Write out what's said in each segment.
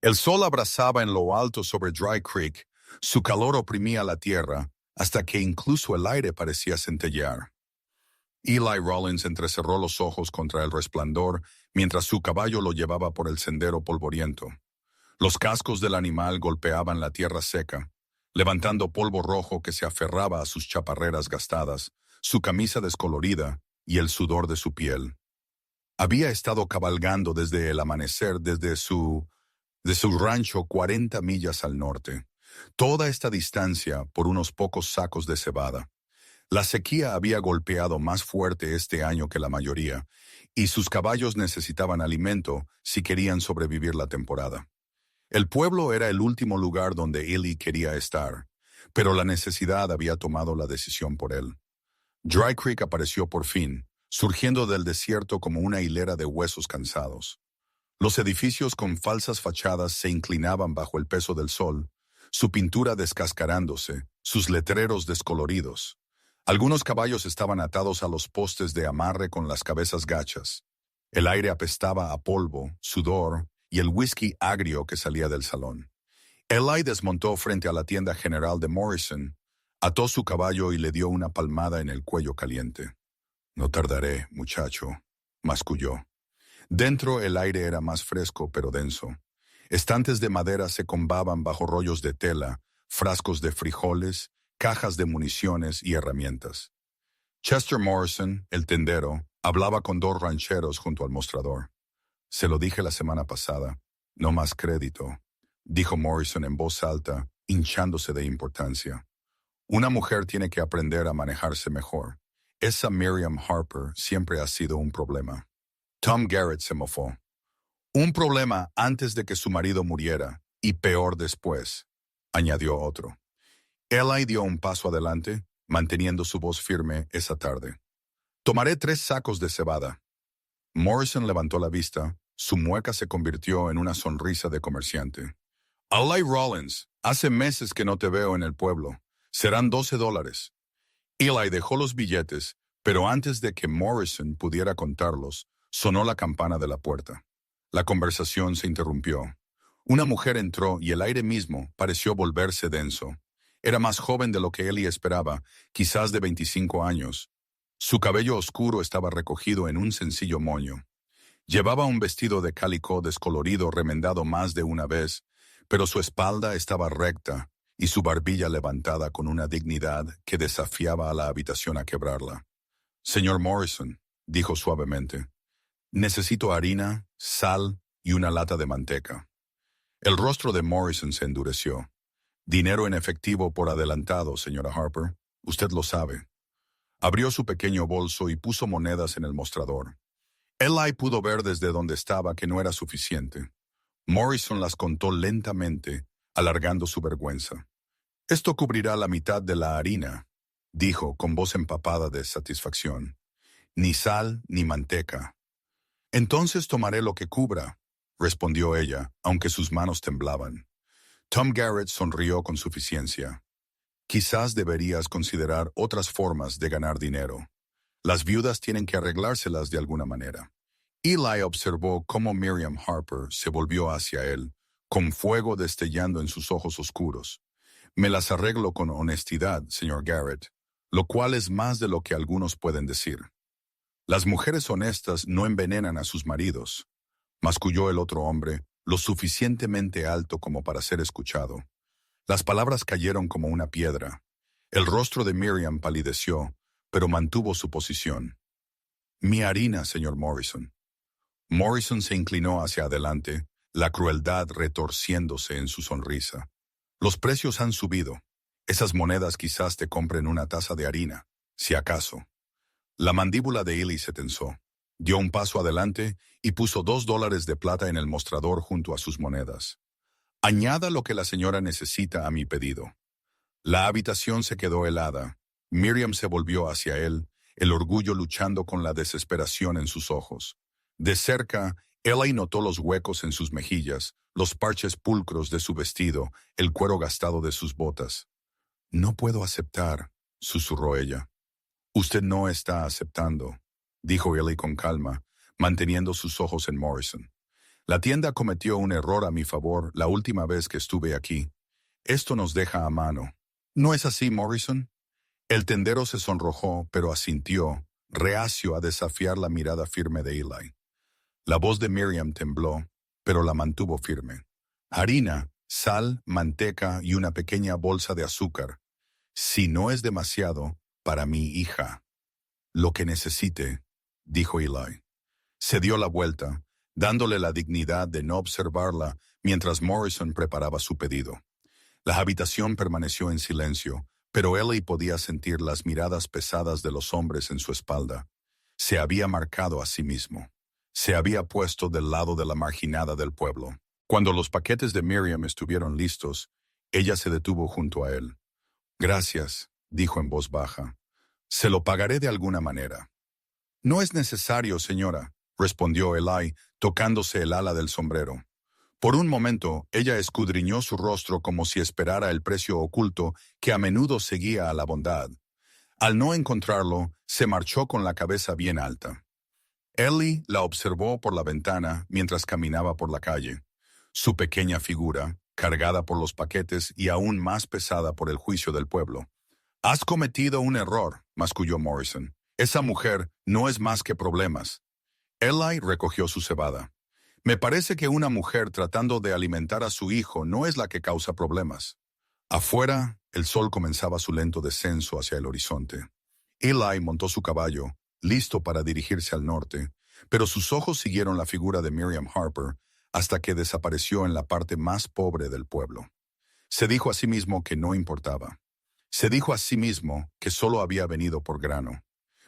El sol abrasaba en lo alto sobre Dry Creek, su calor oprimía la tierra, hasta que incluso el aire parecía centellear. Eli Rollins entrecerró los ojos contra el resplandor mientras su caballo lo llevaba por el sendero polvoriento. Los cascos del animal golpeaban la tierra seca, levantando polvo rojo que se aferraba a sus chaparreras gastadas, su camisa descolorida y el sudor de su piel. Había estado cabalgando desde el amanecer de su rancho 40 millas al norte. Toda esta distancia por unos pocos sacos de cebada. La sequía había golpeado más fuerte este año que la mayoría, y sus caballos necesitaban alimento si querían sobrevivir la temporada. El pueblo era el último lugar donde Eli quería estar, pero la necesidad había tomado la decisión por él. Dry Creek apareció por fin, surgiendo del desierto como una hilera de huesos cansados. Los edificios con falsas fachadas se inclinaban bajo el peso del sol, su pintura descascarándose, sus letreros descoloridos. Algunos caballos estaban atados a los postes de amarre con las cabezas gachas. El aire apestaba a polvo, sudor y el whisky agrio que salía del salón. Eli desmontó frente a la tienda general de Morrison, ató su caballo y le dio una palmada en el cuello caliente. «No tardaré, muchacho», masculló. Dentro el aire era más fresco pero denso. Estantes de madera se combaban bajo rollos de tela, frascos de frijoles, cajas de municiones y herramientas. Chester Morrison, el tendero, hablaba con dos rancheros junto al mostrador. «Se lo dije la semana pasada. No más crédito», dijo Morrison en voz alta, hinchándose de importancia. «Una mujer tiene que aprender a manejarse mejor. Esa Miriam Harper siempre ha sido un problema». Tom Garrett se mofó. «Un problema antes de que su marido muriera, y peor después», añadió otro. Eli dio un paso adelante, manteniendo su voz firme esa tarde. «Tomaré 3 sacos de cebada». Morrison levantó la vista, su mueca se convirtió en una sonrisa de comerciante. «Eli Rollins, hace meses que no te veo en el pueblo. Serán $12». Eli dejó los billetes, pero antes de que Morrison pudiera contarlos, sonó la campana de la puerta. La conversación se interrumpió. Una mujer entró y el aire mismo pareció volverse denso. Era más joven de lo que Eli esperaba, quizás de 25 años. Su cabello oscuro estaba recogido en un sencillo moño. Llevaba un vestido de calicó descolorido remendado más de una vez, pero su espalda estaba recta y su barbilla levantada con una dignidad que desafiaba a la habitación a quebrarla. «Señor Morrison», dijo suavemente, «necesito harina, sal y una lata de manteca». El rostro de Morrison se endureció. «Dinero en efectivo por adelantado, señora Harper. Usted lo sabe». Abrió su pequeño bolso y puso monedas en el mostrador. Eli pudo ver desde donde estaba que no era suficiente. Morrison las contó lentamente, alargando su vergüenza. «Esto cubrirá la mitad de la harina», dijo con voz empapada de satisfacción. «Ni sal ni manteca». «Entonces tomaré lo que cubra», respondió ella, aunque sus manos temblaban. Tom Garrett sonrió con suficiencia. «Quizás deberías considerar otras formas de ganar dinero. Las viudas tienen que arreglárselas de alguna manera». Eli observó cómo Miriam Harper se volvió hacia él, con fuego destellando en sus ojos oscuros. «Me las arreglo con honestidad, señor Garrett, lo cual es más de lo que algunos pueden decir». «Las mujeres honestas no envenenan a sus maridos», masculló el otro hombre, lo suficientemente alto como para ser escuchado. Las palabras cayeron como una piedra. El rostro de Miriam palideció, pero mantuvo su posición. «Mi harina, señor Morrison». Morrison se inclinó hacia adelante, la crueldad retorciéndose en su sonrisa. «Los precios han subido. Esas monedas quizás te compren una taza de harina, si acaso». La mandíbula de Eli se tensó. Dio un paso adelante y puso $2 de plata en el mostrador junto a sus monedas. «Añada lo que la señora necesita a mi pedido». La habitación se quedó helada. Miriam se volvió hacia él, el orgullo luchando con la desesperación en sus ojos. De cerca, Eli notó los huecos en sus mejillas, los parches pulcros de su vestido, el cuero gastado de sus botas. «No puedo aceptar», susurró ella. «Usted no está aceptando», dijo Eli con calma, manteniendo sus ojos en Morrison. La tienda cometió un error a mi favor la última vez que estuve aquí. Esto nos deja a mano. ¿No es así, Morrison? El tendero se sonrojó, pero asintió, reacio a desafiar la mirada firme de Eli. La voz de Miriam tembló, pero la mantuvo firme. Harina, sal, manteca y una pequeña bolsa de azúcar. Si no es demasiado, para mi hija. Lo que necesite, dijo Eli. Se dio la vuelta, dándole la dignidad de no observarla mientras Morrison preparaba su pedido. La habitación permaneció en silencio, pero Eli podía sentir las miradas pesadas de los hombres en su espalda. Se había marcado a sí mismo. Se había puesto del lado de la marginada del pueblo. Cuando los paquetes de Miriam estuvieron listos, ella se detuvo junto a él. «Gracias», dijo en voz baja. «Se lo pagaré de alguna manera». «No es necesario, señora», respondió Eli, tocándose el ala del sombrero. Por un momento, ella escudriñó su rostro como si esperara el precio oculto que a menudo seguía a la bondad. Al no encontrarlo, se marchó con la cabeza bien alta. Ellie la observó por la ventana mientras caminaba por la calle. Su pequeña figura, cargada por los paquetes y aún más pesada por el juicio del pueblo. «Has cometido un error», masculló Morrison. «Esa mujer no es más que problemas». Eli recogió su cebada. «Me parece que una mujer tratando de alimentar a su hijo no es la que causa problemas». Afuera, el sol comenzaba su lento descenso hacia el horizonte. Eli montó su caballo, listo para dirigirse al norte, pero sus ojos siguieron la figura de Miriam Harper hasta que desapareció en la parte más pobre del pueblo. Se dijo a sí mismo que no importaba. Se dijo a sí mismo que solo había venido por grano.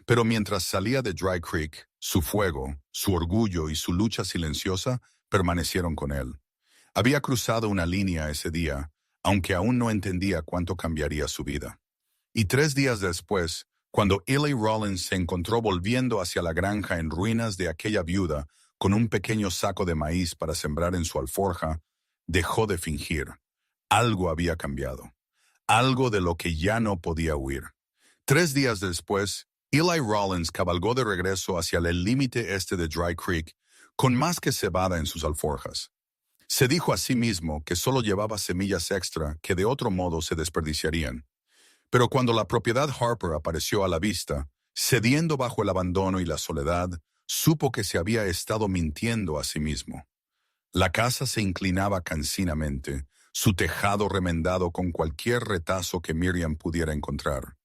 Pero mientras salía de Dry Creek, su fuego, su orgullo y su lucha silenciosa permanecieron con él. Había cruzado una línea ese día, aunque aún no entendía cuánto cambiaría su vida. Y 3 días después, cuando Eli Rollins se encontró volviendo hacia la granja en ruinas de aquella viuda con un pequeño saco de maíz para sembrar en su alforja, dejó de fingir. Algo había cambiado. Algo de lo que ya no podía huir. 3 días después, Eli Rollins cabalgó de regreso hacia el límite este de Dry Creek, con más que cebada en sus alforjas. Se dijo a sí mismo que solo llevaba semillas extra que de otro modo se desperdiciarían. Pero cuando la propiedad Harper apareció a la vista, cediendo bajo el abandono y la soledad, supo que se había estado mintiendo a sí mismo. La casa se inclinaba cansinamente, su tejado remendado con cualquier retazo que Miriam pudiera encontrar.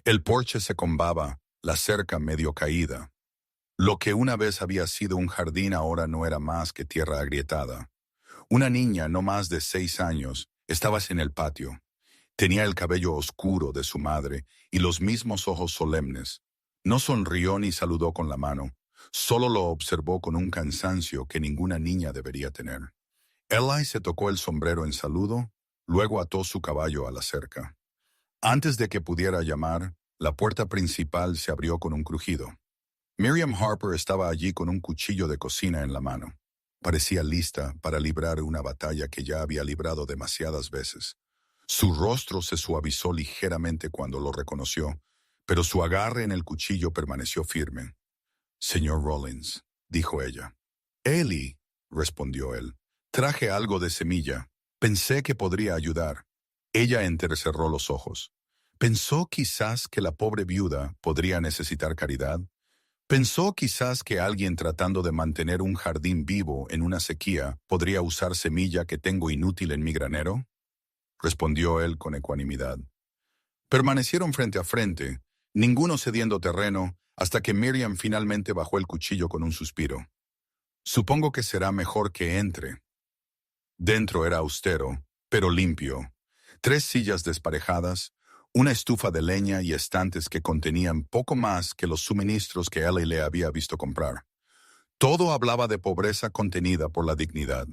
El porche se combaba, la cerca medio caída. Lo que una vez había sido un jardín ahora no era más que tierra agrietada. Una niña no más de 6 años estaba en el patio. Tenía el cabello oscuro de su madre y los mismos ojos solemnes. No sonrió ni saludó con la mano. Solo lo observó con un cansancio que ninguna niña debería tener. Eli se tocó el sombrero en saludo, luego ató su caballo a la cerca. Antes de que pudiera llamar, la puerta principal se abrió con un crujido. Miriam Harper estaba allí con un cuchillo de cocina en la mano. Parecía lista para librar una batalla que ya había librado demasiadas veces. Su rostro se suavizó ligeramente cuando lo reconoció, pero su agarre en el cuchillo permaneció firme. «Señor Rollins», dijo ella. «Eli», respondió él, «traje algo de semilla. Pensé que podría ayudar». Ella entrecerró los ojos. Pensó quizás que la pobre viuda podría necesitar caridad. Pensó quizás que alguien tratando de mantener un jardín vivo en una sequía podría usar semilla que tengo inútil en mi granero. Respondió él con ecuanimidad. Permanecieron frente a frente, ninguno cediendo terreno, hasta que Miriam finalmente bajó el cuchillo con un suspiro. «Supongo que será mejor que entre». Dentro era austero, pero limpio. 3 sillas desparejadas, una estufa de leña y estantes que contenían poco más que los suministros que Ellie le había visto comprar. Todo hablaba de pobreza contenida por la dignidad.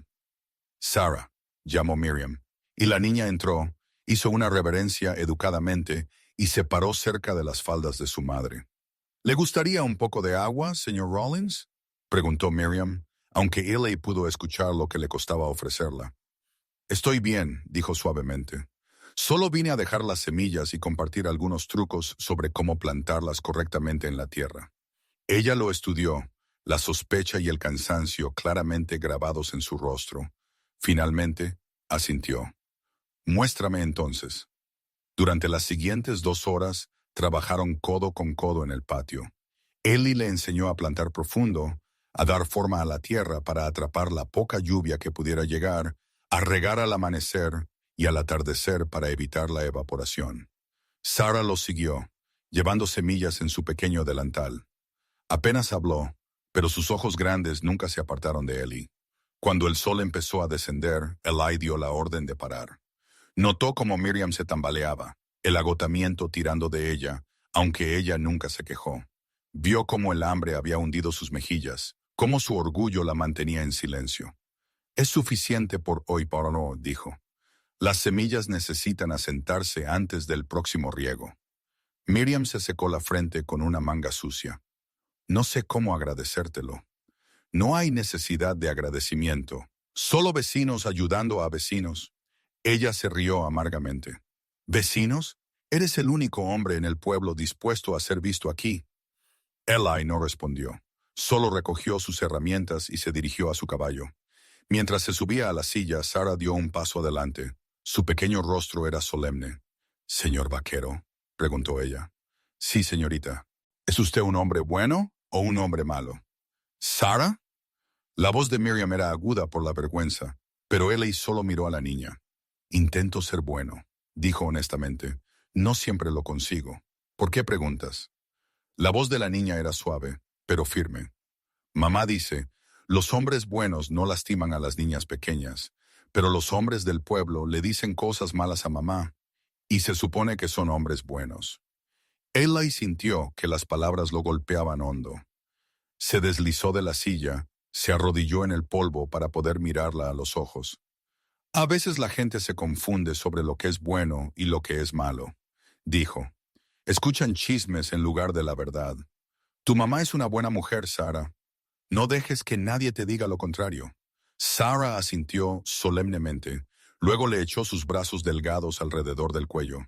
«Sarah», llamó Miriam, y la niña entró, hizo una reverencia educadamente y se paró cerca de las faldas de su madre. «¿Le gustaría un poco de agua, señor Rollins?», preguntó Miriam, aunque Ellie pudo escuchar lo que le costaba ofrecerla. «Estoy bien», dijo suavemente. «Solo vine a dejar las semillas y compartir algunos trucos sobre cómo plantarlas correctamente en la tierra». Ella lo estudió, la sospecha y el cansancio claramente grabados en su rostro. Finalmente, asintió. Muéstrame entonces. Durante las siguientes 2 horas, trabajaron codo con codo en el patio. Ellie le enseñó a plantar profundo, a dar forma a la tierra para atrapar la poca lluvia que pudiera llegar, a regar al amanecer y al atardecer para evitar la evaporación. Sarah los siguió, llevando semillas en su pequeño delantal. Apenas habló, pero sus ojos grandes nunca se apartaron de Ellie. Cuando el sol empezó a descender, Eli dio la orden de parar. Notó cómo Miriam se tambaleaba, el agotamiento tirando de ella, aunque ella nunca se quejó. Vio cómo el hambre había hundido sus mejillas, cómo su orgullo la mantenía en silencio. Es suficiente por hoy, Pablo, dijo. Las semillas necesitan asentarse antes del próximo riego. Miriam se secó la frente con una manga sucia. No sé cómo agradecértelo. No hay necesidad de agradecimiento. Solo vecinos ayudando a vecinos. Ella se rió amargamente. ¿Vecinos? Eres el único hombre en el pueblo dispuesto a ser visto aquí. Eli no respondió. Solo recogió sus herramientas y se dirigió a su caballo. Mientras se subía a la silla, Sarah dio un paso adelante. Su pequeño rostro era solemne. «¿Señor vaquero?», preguntó ella. «Sí, señorita. ¿Es usted un hombre bueno o un hombre malo?» «¿Sarah?». La voz de Miriam era aguda por la vergüenza, pero Eli solo miró a la niña. «Intento ser bueno», dijo honestamente. «No siempre lo consigo. ¿Por qué preguntas?». La voz de la niña era suave, pero firme. «Mamá dice, los hombres buenos no lastiman a las niñas pequeñas, pero los hombres del pueblo le dicen cosas malas a mamá, y se supone que son hombres buenos». Eli sintió que las palabras lo golpeaban hondo. Se deslizó de la silla, se arrodilló en el polvo para poder mirarla a los ojos. «A veces la gente se confunde sobre lo que es bueno y lo que es malo», dijo. «Escuchan chismes en lugar de la verdad. Tu mamá es una buena mujer, Sarah. No dejes que nadie te diga lo contrario». Sarah asintió solemnemente. Luego le echó sus brazos delgados alrededor del cuello.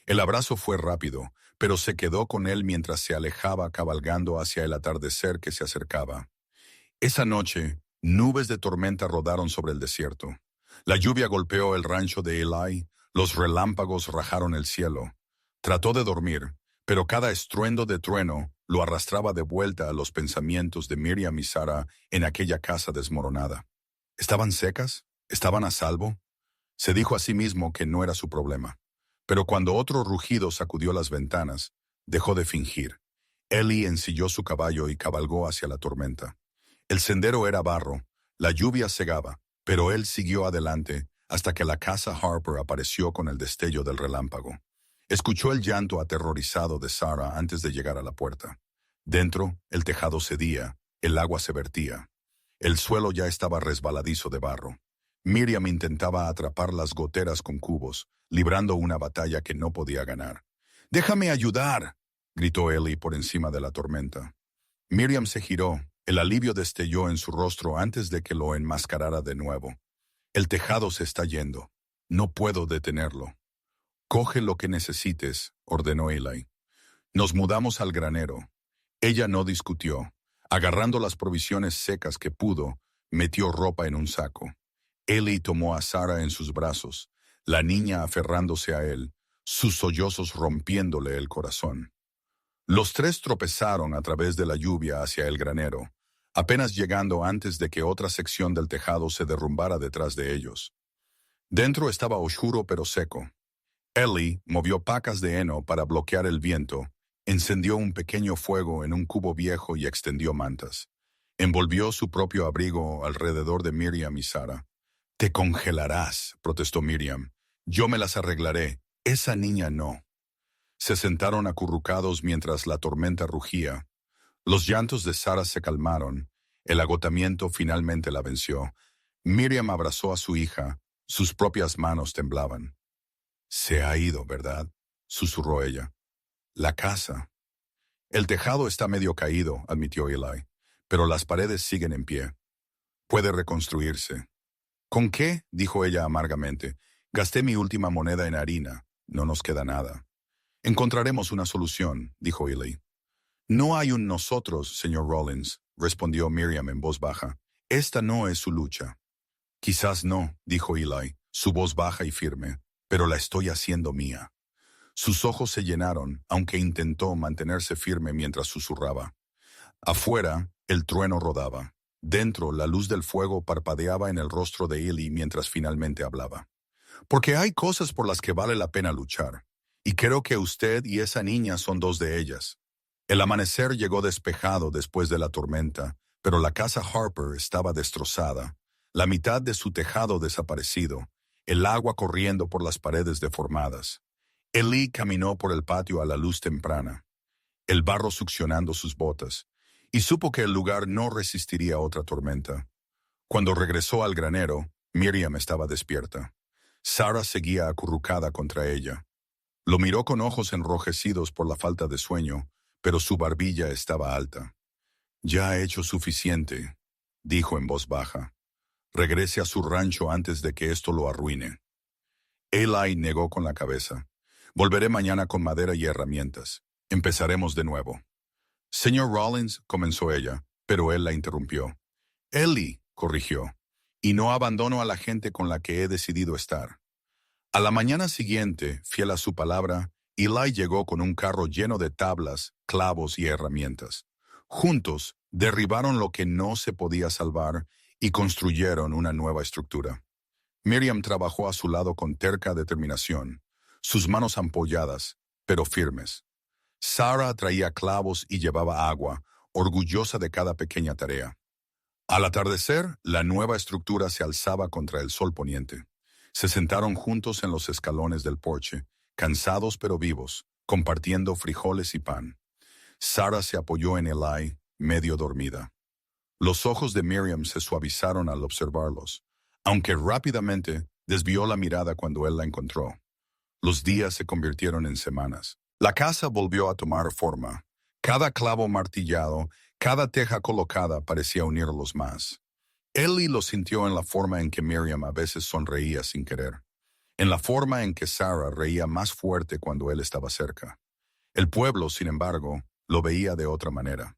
El abrazo fue rápido, pero se quedó con él mientras se alejaba cabalgando hacia el atardecer que se acercaba. Esa noche, nubes de tormenta rodaron sobre el desierto. La lluvia golpeó el rancho de Eli, los relámpagos rajaron el cielo. Trató de dormir, pero cada estruendo de trueno lo arrastraba de vuelta a los pensamientos de Miriam y Sarah en aquella casa desmoronada. ¿Estaban secas? ¿Estaban a salvo? Se dijo a sí mismo que no era su problema. Pero cuando otro rugido sacudió las ventanas, dejó de fingir. Eli ensilló su caballo y cabalgó hacia la tormenta. El sendero era barro, la lluvia cegaba, pero él siguió adelante hasta que la casa Harper apareció con el destello del relámpago. Escuchó el llanto aterrorizado de Sarah antes de llegar a la puerta. Dentro, el tejado cedía, el agua se vertía. El suelo ya estaba resbaladizo de barro. Miriam intentaba atrapar las goteras con cubos, librando una batalla que no podía ganar. «¡Déjame ayudar!», gritó Eli por encima de la tormenta. Miriam se giró. El alivio destelló en su rostro antes de que lo enmascarara de nuevo. «El tejado se está yendo. No puedo detenerlo». «Coge lo que necesites», ordenó Eli. Nos mudamos al granero. Ella no discutió. Agarrando las provisiones secas que pudo, metió ropa en un saco. Eli tomó a Sarah en sus brazos, la niña aferrándose a él, sus sollozos rompiéndole el corazón. Los tres tropezaron a través de la lluvia hacia el granero, apenas llegando antes de que otra sección del tejado se derrumbara detrás de ellos. Dentro estaba oscuro pero seco. Eli movió pacas de heno para bloquear el viento, encendió un pequeño fuego en un cubo viejo y extendió mantas. Envolvió su propio abrigo alrededor de Miriam y Sarah. «Te congelarás», protestó Miriam. «Yo me las arreglaré. Esa niña no». Se sentaron acurrucados mientras la tormenta rugía. Los llantos de Sarah se calmaron. El agotamiento finalmente la venció. Miriam abrazó a su hija. Sus propias manos temblaban. «Se ha ido, ¿verdad?», susurró ella. «La casa». «El tejado está medio caído», admitió Eli, «pero las paredes siguen en pie. Puede reconstruirse». «¿Con qué?», dijo ella amargamente. «Gasté mi última moneda en harina. No nos queda nada». «Encontraremos una solución», dijo Eli. «No hay un nosotros, señor Rollins», respondió Miriam en voz baja. Esta no es su lucha. Quizás no, dijo Eli, su voz baja y firme, pero la estoy haciendo mía. Sus ojos se llenaron, aunque intentó mantenerse firme mientras susurraba. Afuera, el trueno rodaba. Dentro, la luz del fuego parpadeaba en el rostro de Eli mientras finalmente hablaba. Porque hay cosas por las que vale la pena luchar, y creo que usted y esa niña son dos de ellas. El amanecer llegó despejado después de la tormenta, pero la casa Harper estaba destrozada, la mitad de su tejado desaparecido, el agua corriendo por las paredes deformadas. Eli caminó por el patio a la luz temprana, el barro succionando sus botas, y supo que el lugar no resistiría otra tormenta. Cuando regresó al granero, Miriam estaba despierta. Sarah seguía acurrucada contra ella. Lo miró con ojos enrojecidos por la falta de sueño, pero su barbilla estaba alta. «Ya ha hecho suficiente», dijo en voz baja. «Regrese a su rancho antes de que esto lo arruine». Eli negó con la cabeza. «Volveré mañana con madera y herramientas. Empezaremos de nuevo». «Señor Rollins», comenzó ella, pero él la interrumpió. «Eli», corrigió, «y no abandono a la gente con la que he decidido estar». A la mañana siguiente, fiel a su palabra, Eli llegó con un carro lleno de tablas, clavos y herramientas. Juntos, derribaron lo que no se podía salvar y construyeron una nueva estructura. Miriam trabajó a su lado con terca determinación, sus manos ampolladas, pero firmes. Sarah traía clavos y llevaba agua, orgullosa de cada pequeña tarea. Al atardecer, la nueva estructura se alzaba contra el sol poniente. Se sentaron juntos en los escalones del porche, cansados pero vivos, compartiendo frijoles y pan. Sarah se apoyó en Eli, medio dormida. Los ojos de Miriam se suavizaron al observarlos, aunque rápidamente desvió la mirada cuando él la encontró. Los días se convirtieron en semanas. La casa volvió a tomar forma. Cada clavo martillado, cada teja colocada parecía unirlos más. Eli lo sintió en la forma en que Miriam a veces sonreía sin querer, en la forma en que Sarah reía más fuerte cuando él estaba cerca. El pueblo, sin embargo, lo veía de otra manera.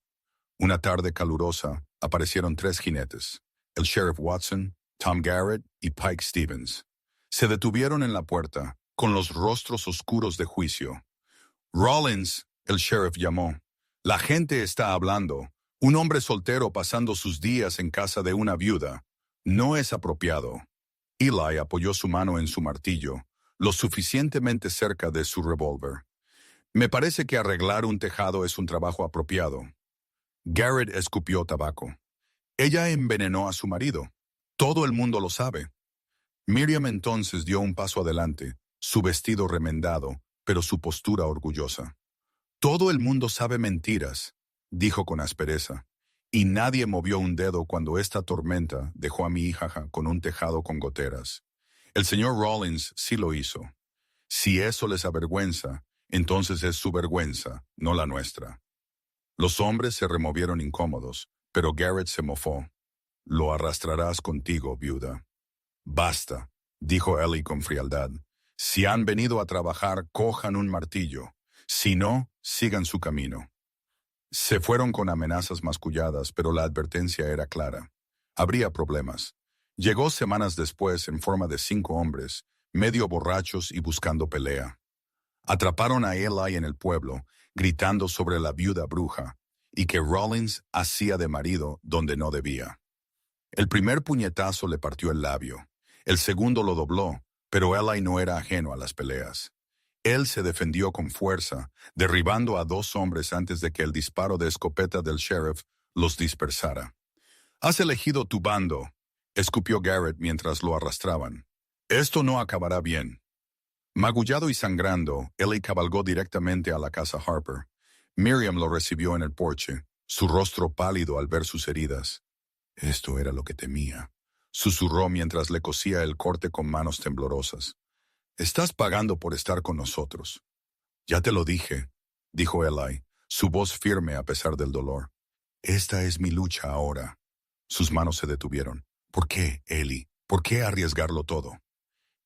Una tarde calurosa, aparecieron 3 jinetes, el sheriff Watson, Tom Garrett y Pike Stevens. Se detuvieron en la puerta, con los rostros oscuros de juicio. «Rollins», el sheriff llamó. «La gente está hablando. Un hombre soltero pasando sus días en casa de una viuda. No es apropiado». Eli apoyó su mano en su martillo, lo suficientemente cerca de su revólver. «Me parece que arreglar un tejado es un trabajo apropiado». Garrett escupió tabaco. «Ella envenenó a su marido. Todo el mundo lo sabe». Miriam entonces dio un paso adelante, su vestido remendado, pero su postura orgullosa. «Todo el mundo sabe mentiras», dijo con aspereza, «y nadie movió un dedo cuando esta tormenta dejó a mi hija con un tejado con goteras. El señor Rollins sí lo hizo. Si eso les avergüenza, entonces es su vergüenza, no la nuestra». Los hombres se removieron incómodos, pero Garrett se mofó. «Lo arrastrarás contigo, viuda». «Basta», dijo Eli con frialdad. «Si han venido a trabajar, cojan un martillo. Si no, sigan su camino». Se fueron con amenazas masculladas, pero la advertencia era clara. Habría problemas. Llegó semanas después en forma de 5 hombres, medio borrachos y buscando pelea. Atraparon a Eli en el pueblo, gritando sobre la viuda bruja, y que Rollins hacía de marido donde no debía. El primer puñetazo le partió el labio. El segundo lo dobló, pero Eli no era ajeno a las peleas. Él se defendió con fuerza, derribando a 2 hombres antes de que el disparo de escopeta del sheriff los dispersara. «Has elegido tu bando», escupió Garrett mientras lo arrastraban. «Esto no acabará bien». Magullado y sangrando, Eli cabalgó directamente a la casa Harper. Miriam lo recibió en el porche, su rostro pálido al ver sus heridas. «Esto era lo que temía», susurró mientras le cosía el corte con manos temblorosas. «Estás pagando por estar con nosotros». «Ya te lo dije», dijo Eli, su voz firme a pesar del dolor. «Esta es mi lucha ahora». Sus manos se detuvieron. «¿Por qué, Eli? ¿Por qué arriesgarlo todo?»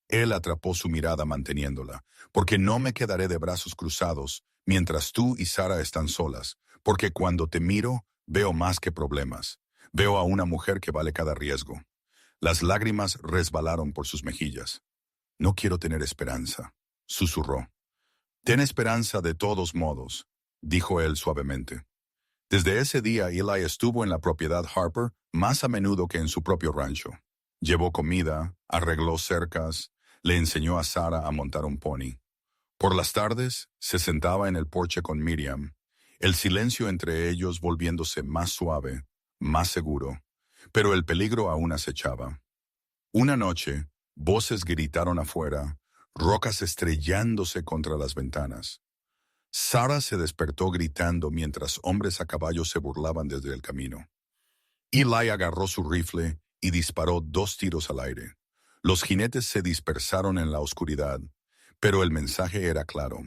Él atrapó su mirada manteniéndola. «Porque no me quedaré de brazos cruzados mientras tú y Sarah están solas. Porque cuando te miro, Veo más que problemas. Veo a una mujer que vale cada riesgo. Las lágrimas resbalaron por sus mejillas. No quiero tener esperanza, susurró. Ten esperanza de todos modos, dijo él suavemente. Desde ese día Eli estuvo en la propiedad Harper más a menudo que en su propio rancho. Llevó comida, arregló cercas, le enseñó a Sarah a montar un pony. Por las tardes se sentaba en el porche con Miriam, el silencio entre ellos volviéndose más suave, más seguro, pero el peligro aún acechaba. Una noche, voces gritaron afuera, rocas estrellándose contra las ventanas. Sarah se despertó gritando mientras hombres a caballo se burlaban desde el camino. Eli agarró su rifle y disparó 2 tiros al aire. Los jinetes se dispersaron en la oscuridad, pero el mensaje era claro.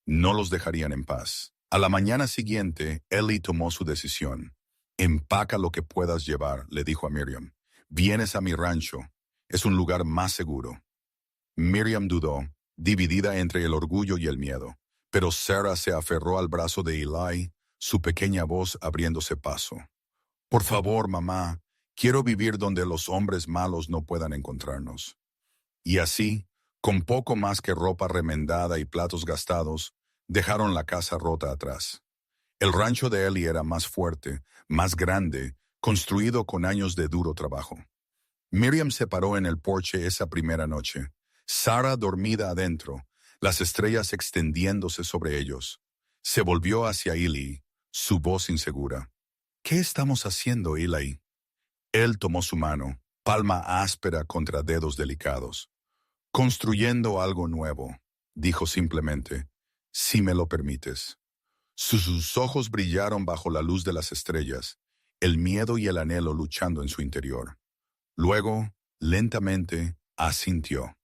No los dejarían en paz. A la mañana siguiente, Eli tomó su decisión. Empaca lo que puedas llevar, le dijo a Miriam. Vienes a mi rancho. Es un lugar más seguro. Miriam dudó, dividida entre el orgullo y el miedo, pero Sarah se aferró al brazo de Eli, su pequeña voz abriéndose paso. Por favor, mamá, quiero vivir donde los hombres malos no puedan encontrarnos. Y así, con poco más que ropa remendada y platos gastados, dejaron la casa rota atrás. El rancho de Eli era más fuerte, más grande, construido con años de duro trabajo. Miriam se paró en el porche esa primera noche, Sarah dormida adentro, las estrellas extendiéndose sobre ellos. Se volvió hacia Eli, su voz insegura. ¿Qué estamos haciendo, Eli? Él tomó su mano, palma áspera contra dedos delicados. Construyendo algo nuevo, dijo simplemente, si me lo permites. Sus ojos brillaron bajo la luz de las estrellas, el miedo y el anhelo luchando en su interior. Luego, lentamente, asintió.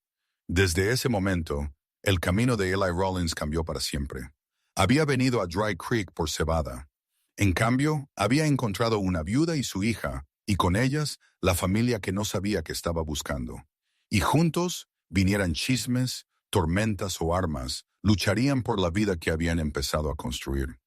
Desde ese momento, el camino de Eli Rollins cambió para siempre. Había venido a Dry Creek por cebada. En cambio, había encontrado una viuda y su hija, y con ellas, la familia que no sabía que estaba buscando. Y juntos, vinieran chismes, tormentas o armas, lucharían por la vida que habían empezado a construir.